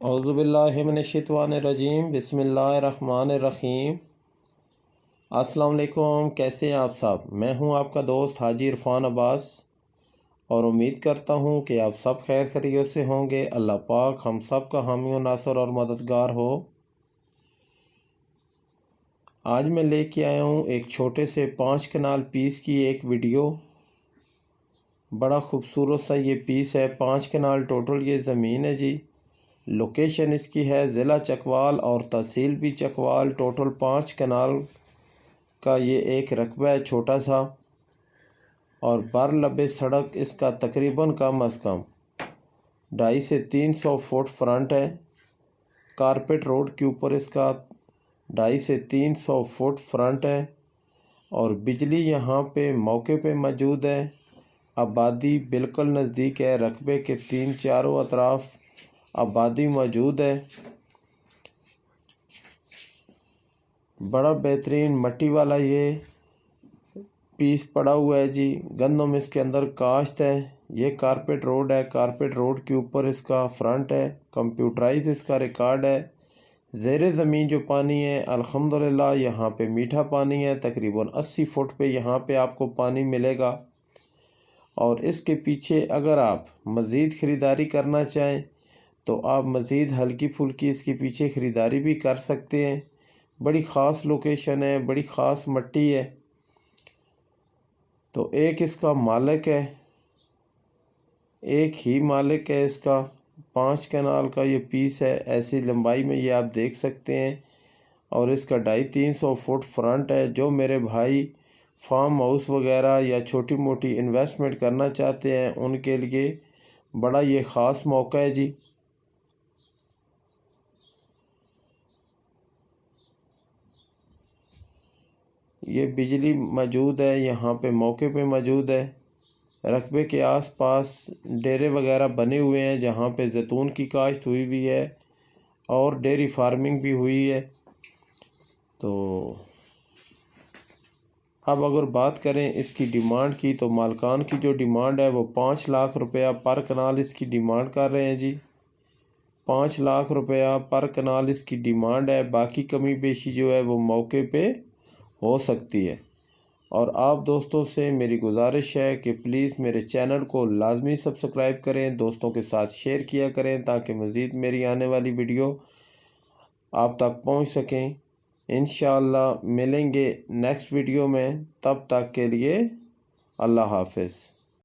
औज़ुबिल्लाहिमिनश्शैतानिर्रजीम बिस्मिल्लाहिर्रहमानिर्रहीम। अस्सलाम वालेकुम, कैसे हैं आप सब। मैं हूं आपका दोस्त हाजी इरफान अब्बास और उम्मीद करता हूं कि आप सब खैर खैरियत से होंगे। अल्लाह पाक हम सब का हामी व नासर और मददगार हो। आज मैं लेके आया हूं एक छोटे से 5 कनाल पीस की एक वीडियो। बड़ा खूबसूरत सा ये पीस है। 5 कनाल टोटल ये ज़मीन है जी। लोकेशन इसकी है ज़िला चकवाल और तहसील भी चकवाल। टोटल 5 कनाल का ये एक रकबा है छोटा सा, और बर लबे सड़क इसका तकरीबन कम अज़ कम 250 से 300 फुट फ्रंट है। कारपेट रोड के ऊपर इसका 250 से 300 फुट फ्रंट है, और बिजली यहाँ पे मौके पे मौजूद है। आबादी बिल्कुल नज़दीक है। रकबे के 3 चारों अतराफ़ आबादी मौजूद है। बड़ा बेहतरीन मट्टी वाला ये पीस पड़ा हुआ है जी। गंदम इसके अंदर काश्त है। ये कारपेट रोड है। कारपेट रोड के ऊपर इसका फ्रंट है। कंप्यूटराइज इसका रिकॉर्ड है। ज़ेरे ज़मीन जो पानी है अल्हम्दुलिल्लाह यहाँ पे मीठा पानी है। तकरीबन 80 फुट पे यहाँ पे आपको पानी मिलेगा। और इसके पीछे अगर आप मज़ीद ख़रीदारी करना चाहें तो आप मज़ीद हल्की फुल्की इसके पीछे ख़रीदारी भी कर सकते हैं। बड़ी ख़ास लोकेशन है, बड़ी ख़ास मट्टी है। तो एक इसका मालिक है, एक ही मालिक है इसका। 5 कनाल का ये पीस है। ऐसी लंबाई में ये आप देख सकते हैं, और इसका 250-300 फुट फ्रंट है। जो मेरे भाई फार्म हाउस वगैरह या छोटी मोटी इन्वेस्टमेंट करना चाहते हैं उनके लिए बड़ा ये ख़ास मौका है जी। ये बिजली मौजूद है यहाँ पे, मौके पे मौजूद है। रकबे के आसपास डेरे वगैरह बने हुए हैं जहाँ पे जैतून की काश्त हुई हुई है और डेयरी फार्मिंग भी हुई है। तो अब अगर बात करें इसकी डिमांड की, तो मालकान की जो डिमांड है वो 5 लाख रुपया पर कनाल इसकी डिमांड कर रहे हैं जी। 5 लाख रुपया पर कनाल इसकी डिमांड है। बाकी कमी बेशी जो है वो मौके पे हो सकती है। और आप दोस्तों से मेरी गुजारिश है कि प्लीज़ मेरे चैनल को लाजमी सब्सक्राइब करें, दोस्तों के साथ शेयर किया करें, ताकि मज़ीद मेरी आने वाली वीडियो आप तक पहुंच सकें। इंशाअल्लाह मिलेंगे नेक्स्ट वीडियो में। तब तक के लिए अल्लाह हाफ़िज़।